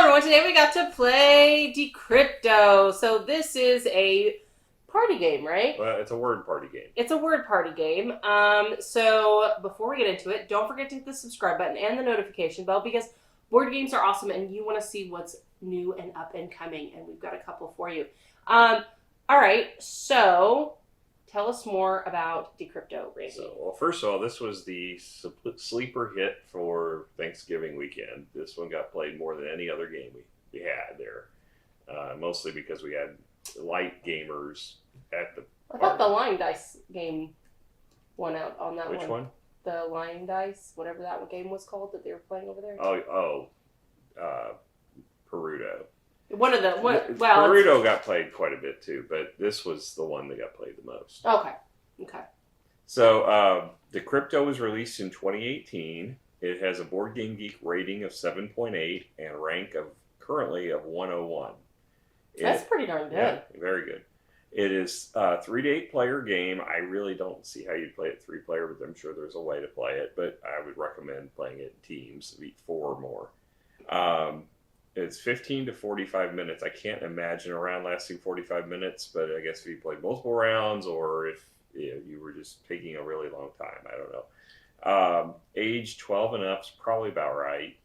everyone, today we got to play Decrypto. So this is a party game, right? Well, it's a word party game. It's a word party game. So before we get into it, don't forget to hit the subscribe button and the notification bell because board games are awesome and you want to see what's new and up and coming, and we've got a couple for you. All right, so tell us more about Decrypto, Randy. So, well, first of all, this was the sleeper hit for Thanksgiving weekend. This one got played more than any other game we had there, mostly because we had light gamers at the I thought the line dice game won out on that one. Which one? The line dice, whatever that game was called that they were playing over there. Perudo. Perudo got played quite a bit too, but this was the one that got played the most. Okay. So, Decrypto was released in 2018. It has a Board Game Geek rating of 7.8 and rank currently of 101. That's pretty darn good. Yeah, very good. It is a 3 to 8 player game. I really don't see how you'd play it 3 player, but I'm sure there's a way to play it. But I would recommend playing it in teams of 4 or more. It's 15 to 45 minutes. I can't imagine a round lasting 45 minutes, but I guess if you played multiple rounds or if you were just taking a really long time, I don't know. Age 12 and up's probably about right.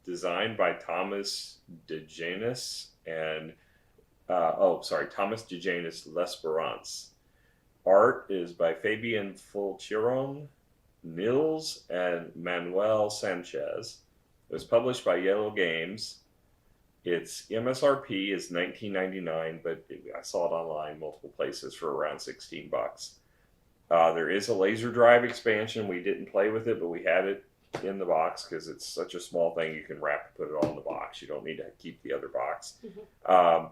Designed by Thomas DeJanis and Thomas DeJanis L'Esperance. Art is by Fabian Fulchiron, Nils, and Manuel Sanchez. It was published by Yellow Games. Its MSRP is $19.99, but I saw it online multiple places for around $16. There is a laser drive expansion. We didn't play with it, but we had it in the box because it's such a small thing. You can wrap and put it all in the box. You don't need to keep the other box. Mm-hmm.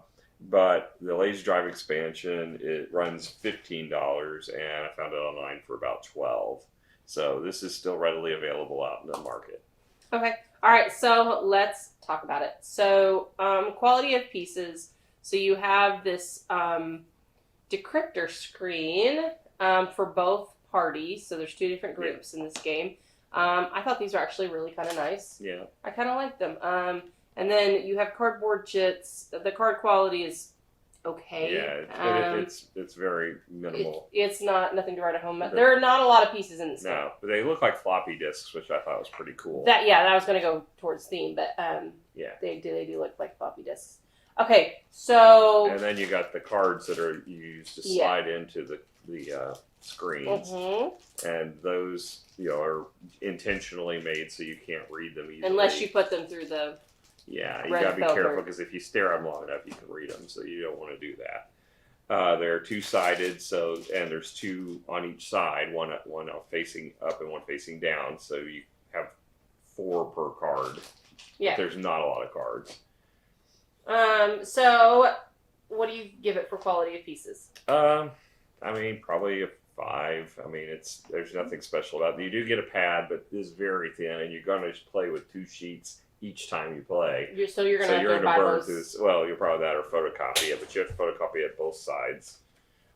But the laser drive expansion, it runs $15, and I found it online for about $12. So this is still readily available out in the market. Okay. All right. So let's talk about it. So quality of pieces. So you have this decryptor screen for both parties. So there's 2 different groups in this game. I thought these were actually really kind of nice. Yeah. I kind of like them. And then you have cardboard chits. The card quality is okay. Yeah, it's very minimal. It's nothing to write at home. There are not a lot of pieces in this game. No, but they look like floppy disks, which I thought was pretty cool. That was going to go towards theme, but they do look like floppy disks. Okay, so and then you got the cards that are used to slide into the screens, mm-hmm. and those are intentionally made so you can't read them easily unless you put them through the. Yeah, you gotta be careful because if you stare at them long enough, you can read them. So you don't want to do that. They're 2-sided, and there's 2 on each side, one facing up and one facing down. So you have 4 per card. Yeah, but there's not a lot of cards. So what do you give it for quality of pieces? I mean, probably a 5. I mean, there's nothing special about it. You do get a pad, but it's very thin, and you're gonna play with 2 sheets each time you play. You're going to burn through this. Well, you'll probably that or photocopy it, but you have to photocopy it both sides.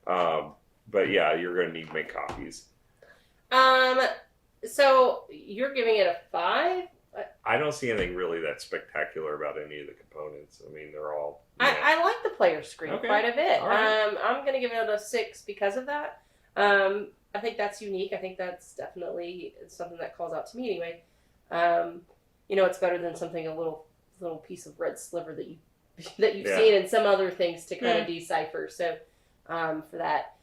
But yeah, you're going to need to make copies. So you're giving it a 5? I don't see anything really that spectacular about any of the components. I mean, they're all. I like the player screen quite a bit. Right. I'm going to give it a 6 because of that. I think that's unique. I think that's definitely something that calls out to me anyway. It's better than something a little piece of red sliver that you've seen in some other things to kind of decipher. So, for that.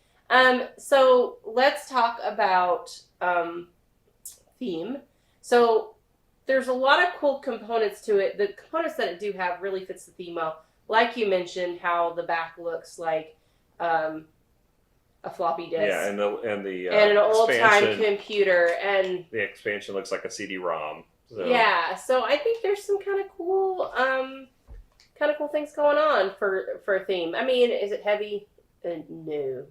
So let's talk about theme. So there's a lot of cool components to it. The components that it do have really fits the theme well. Like you mentioned, how the back looks like a floppy disk. Yeah, and an old time computer, and the expansion looks like a CD-ROM. So. Yeah, so I think there's some kind of cool things going on for a theme. I mean, is it heavy? No,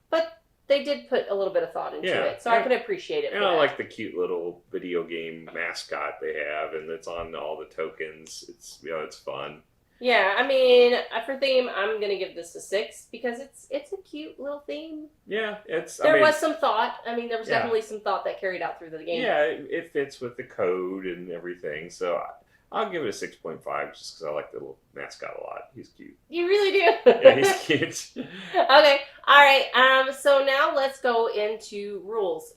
but they did put a little bit of thought into it, so I can appreciate it. And I like the cute little video game mascot they have, and it's on all the tokens. It's fun. Yeah, I mean, for theme, I'm gonna give this a 6 because it's a cute little theme. Yeah, there was some thought. I mean, there was definitely some thought that carried out through the game. Yeah, it fits with the code and everything. So I'll give it a 6.5 just because I like the little mascot a lot. He's cute. You really do? Yeah, he's cute. Okay. All right. So now let's go into rules.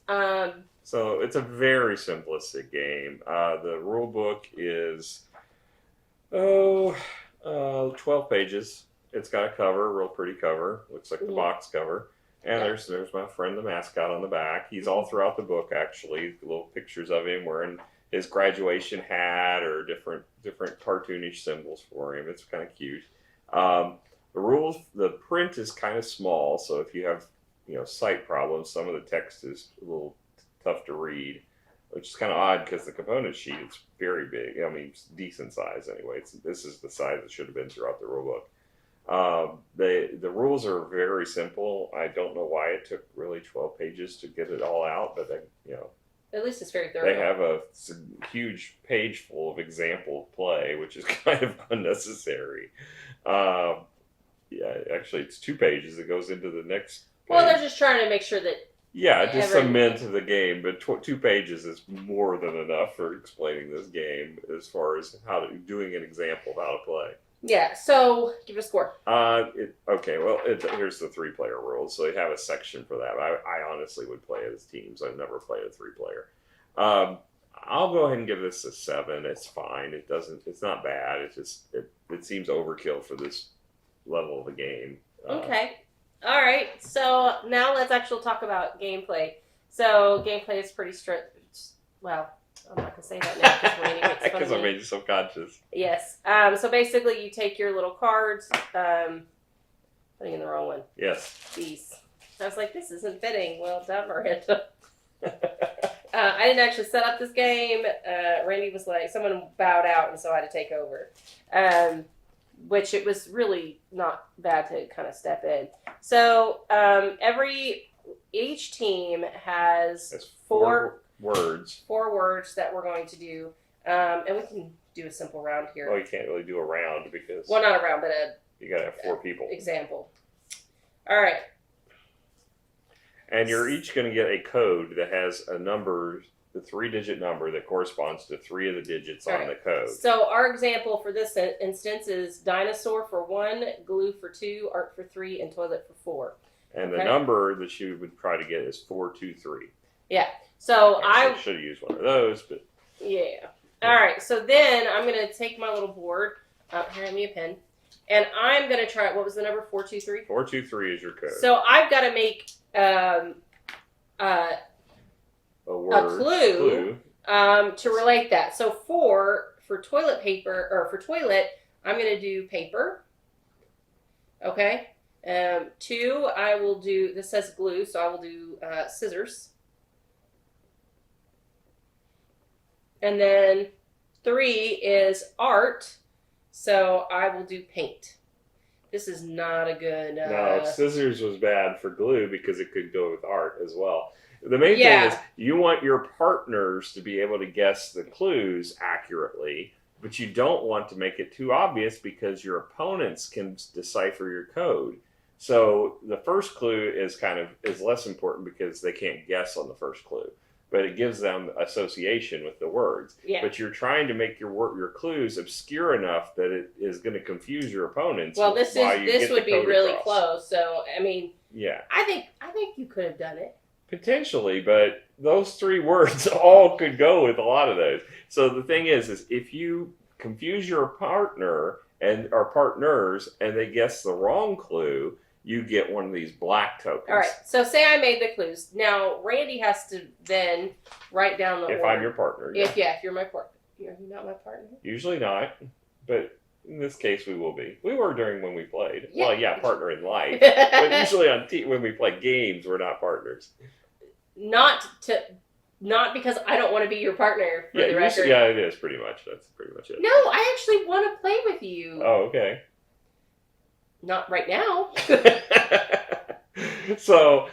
So it's a very simplistic game. The rule book is 12 pages. It's got a cover, a real pretty cover. Looks like the box cover. And there's my friend the mascot on the back. He's all throughout the book actually. Little pictures of him wearing his graduation hat or different cartoonish symbols for him. It's kind of cute. The print is kind of small, so if you have sight problems, some of the text is a little tough to read, which is kind of odd because the component sheet is very big. I mean, it's decent size anyway. This is the size it should have been throughout the rule book. The rules are very simple. I don't know why it took really 12 pages to get it all out, but at least it's very thorough. They have a huge page full of example play, which is kind of unnecessary. Actually, it's 2 pages. It goes into the next page. Well, they're just trying to make sure that. Yeah, just cement the game, but 2 pages is more than enough for explaining this game as far as doing an example of how to play. Yeah, so give it a score. Here's the 3-player rules. So they have a section for that. I honestly would play it as teams. I've never played a 3-player. I'll go ahead and give this a 7. It's fine. It's not bad. It seems overkill for this level of a game. Okay. All right. So now let's actually talk about gameplay. So gameplay is pretty strict. Well, I'm not going to say that now because I made you subconscious. Yes. So basically you take your little cards. Putting in the wrong one. Yes. These. I was like, this isn't fitting. Well done, Miranda. I didn't actually set up this game. Randy was like, someone bowed out, and so I had to take over. Which it was really not bad to kind of step in. So each team has 4 words. 4 words that we're going to do. And we can do a simple round here. Well, you can't really do a round because... Well, not a round, but you got to have 4 people. Example. All right. And you're each going to get a code that has a number, the 3-digit number that corresponds to 3 of the digits on the code. So our example for this instance is dinosaur for 1, glue for 2, art for 3, and toilet for 4. And the number that you would try to get is 423. Yeah. So I should have used one of those, but... Yeah. All right. So then I'm going to take my little board. Here, hand me a pen. And I'm going to try, what was the number? 423? 423 is your code. So I've got to make a clue to relate that. So for toilet paper, or for toilet, I'm going to do paper. Okay. 2, I will do, this says glue, so I will do scissors. And then 3 is art, so I will do paint. This is not a good... No, scissors was bad for glue because it could go with art as well. The main thing is you want your partners to be able to guess the clues accurately, but you don't want to make it too obvious because your opponents can decipher your code. So the first clue is less important because they can't guess on the first clue. But it gives them association with the words. Yeah. But you're trying to make your clues obscure enough that it is going to confuse your opponents. Well, this would be really close. So I mean, yeah, I think you could have done it potentially, but those 3 words all could go with a lot of those. So the thing is if you confuse your partner or partners and they guess the wrong clue, you get one of these black tokens. All right. So say I made the clues. Now, Randy has to then write down the order. If I'm your partner. Yeah. If you're my partner. You're not my partner? Usually not, but in this case we will be. We were during when we played. Yeah. Well, yeah, partner in life. But usually when we play games, we're not partners. Not because I don't want to be your partner, for the record. Yeah, it is pretty much. That's pretty much it. No, I actually want to play with you. Oh, okay. Not right now. So,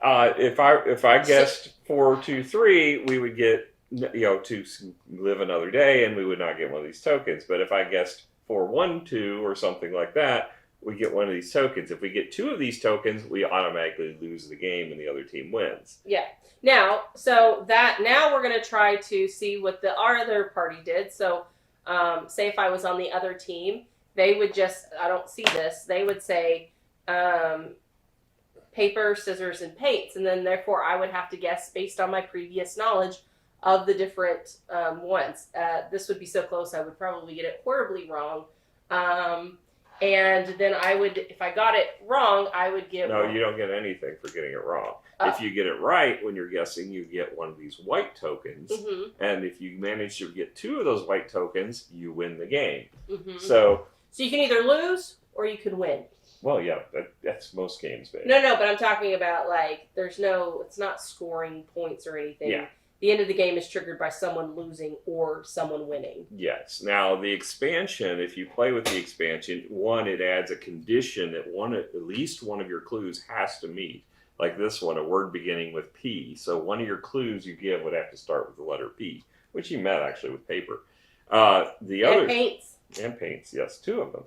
if I guessed 423, we would get to live another day, and we would not get one of these tokens. But if I guessed 412 or something like that, we get one of these tokens. If we get 2 of these tokens, we automatically lose the game, and the other team wins. Yeah. Now we're going to try to see what our other party did. So say if I was on the other team, they would just, I don't see this, they would say paper, scissors, and paints. And then therefore I would have to guess based on my previous knowledge of the different ones. This would be so close I would probably get it horribly wrong. And then I would, if I got it wrong, I would get... No, you don't get anything for getting it wrong. If you get it right when you're guessing, you get one of these white tokens. Mm-hmm. And if you manage to get 2 of those white tokens, you win the game. Mm-hmm. So you can either lose or you can win. Well, yeah, that's most games, babe. No, but I'm talking about, like, it's not scoring points or anything. Yeah. The end of the game is triggered by someone losing or someone winning. Yes. Now, the expansion, if you play with the expansion, it adds a condition that at least one of your clues has to meet. Like this one, a word beginning with P. So one of your clues you give would have to start with the letter P, which he met actually with paper. Paints. And paints, yes, 2 of them.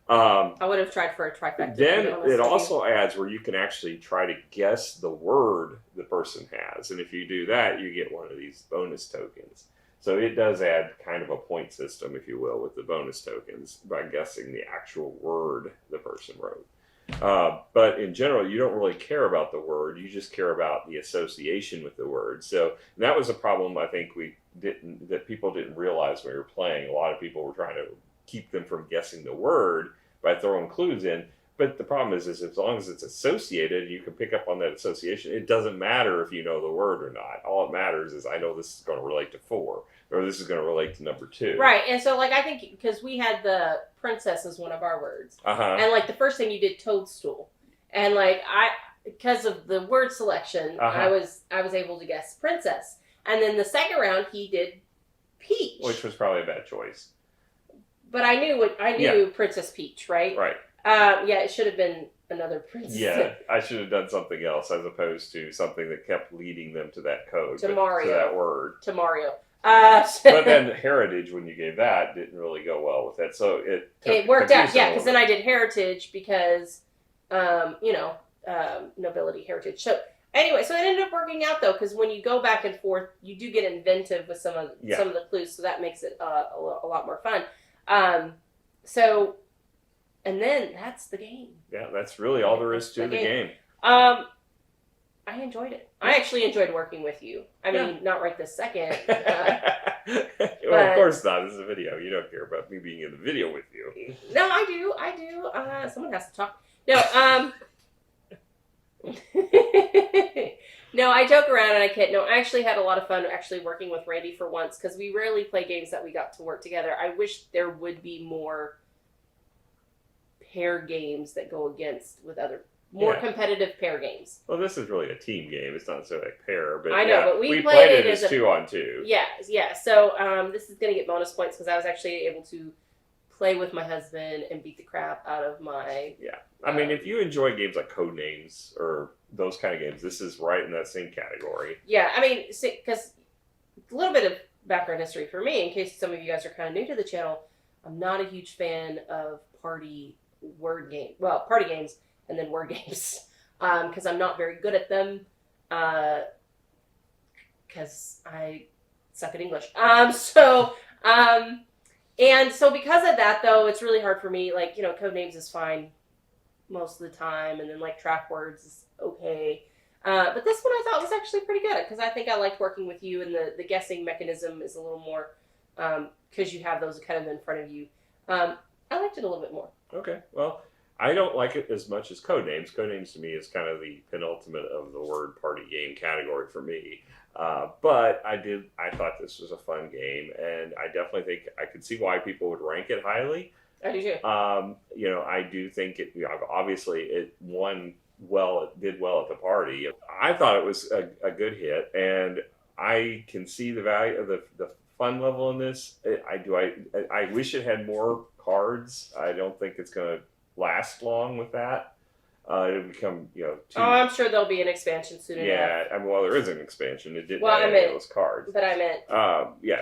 I would have tried for a trifecta. Then it also adds where you can actually try to guess the word the person has. And if you do that, you get one of these bonus tokens. So it does add kind of a point system, if you will, with the bonus tokens by guessing the actual word the person wrote. But in general, you don't really care about the word. You just care about the association with the word. So that was a problem I think that people didn't realize when we were playing. A lot of people were trying to keep them from guessing the word by throwing clues in. But the problem is as long as it's associated, you can pick up on that association. It doesn't matter if you know the word or not. All it matters is I know this is going to relate to 4, or this is going to relate to number 2. Right, and so like I think because we had the princess as one of our words, and like the first thing you did toadstool, and like because of the word selection, I was able to guess princess, and then the second round he did peach, which was probably a bad choice. But I knew Princess Peach, right? Right. Yeah, it should have been another princess. Yeah, I should have done something else as opposed to something that kept leading them to that code. To Mario. To that word. To Mario. But then heritage, when you gave that, didn't really go well with it. So it worked out, yeah, because then I did heritage because, nobility, heritage. So anyway, so it ended up working out, though, because when you go back and forth, you do get inventive with some of the clues, so that makes it a lot more fun. And then that's the game. Yeah, that's really all there is to the game. I enjoyed it. I actually enjoyed working with you. I mean, not right this second. Well, of course not. This is a video. You don't care about me being in the video with you. No, I do. Someone has to talk. No, no, I joke around and I kid. No, I actually had a lot of fun actually working with Randy for once because we rarely play games that we got to work together. I wish there would be more pair games that go against with other more competitive pair games. Well, this is really a team game. It's not necessarily a pair, but I know, but we played it as 2-on-2. Yeah. So this is going to get bonus points because I was actually able to play with my husband and beat the crap out of my... Yeah. I mean, if you enjoy games like Codenames or those kind of games, this is right in that same category. Yeah, I mean, because a little bit of background history for me, in case some of you guys are kind of new to the channel, I'm not a huge fan of party games and then word games because I'm not very good at them because I suck at English. And so because of that, though, it's really hard for me. Like, Codenames is fine most of the time, and then like Trap Words is okay. But this one I thought was actually pretty good because I think I liked working with you, and the guessing mechanism is a little more because you have those kind of in front of you. I liked it a little bit more. Okay, well, I don't like it as much as Codenames. Codenames to me is kind of the penultimate of the word party game category for me. But I thought this was a fun game, and I definitely think I could see why people would rank it highly. I do too. I do think it. Obviously, it won well. It did well at the party. I thought it was a good hit, and I can see the value of the fun level in this. I wish it had more cards. I don't think it's going to last long with that. It'll become too... I'm sure there'll be an expansion soon enough. Yeah, there is an expansion. It didn't have any of those cards. But I meant...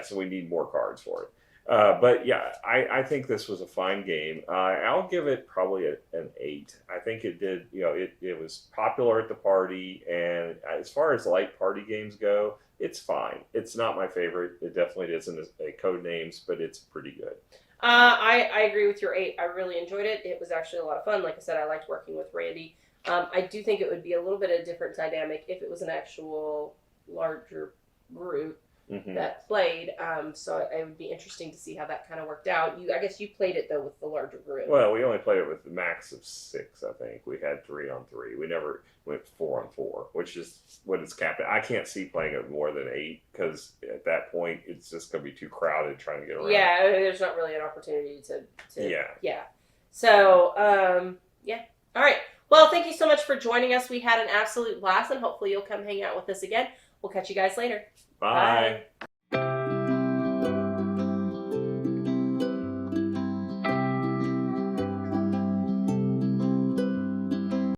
so we need more cards for it. But yeah, I think this was a fine game. I'll give it probably an 8. I think it did, it was popular at the party, and as far as light party games go, it's fine. It's not my favorite. It definitely isn't a code names, but it's pretty good. I agree with your 8. I really enjoyed it. It was actually a lot of fun. Like I said, I liked working with Randy. I do think it would be a little bit of a different dynamic if it was an actual larger group that played. So it would be interesting to see how that kind of worked out. I guess you played it though with the larger group. Well, we only played it with the max of 6. I think we had 3-on-3. We never went 4-on-4, which is what it's capped at. I can't see playing it more than 8 because at that point it's just going to be too crowded trying to get around. Yeah, there's not really an opportunity to yeah. So yeah. All right. Well, thank you so much for joining us. We had an absolute blast, and hopefully you'll come hang out with us again. We'll catch you guys later. Bye.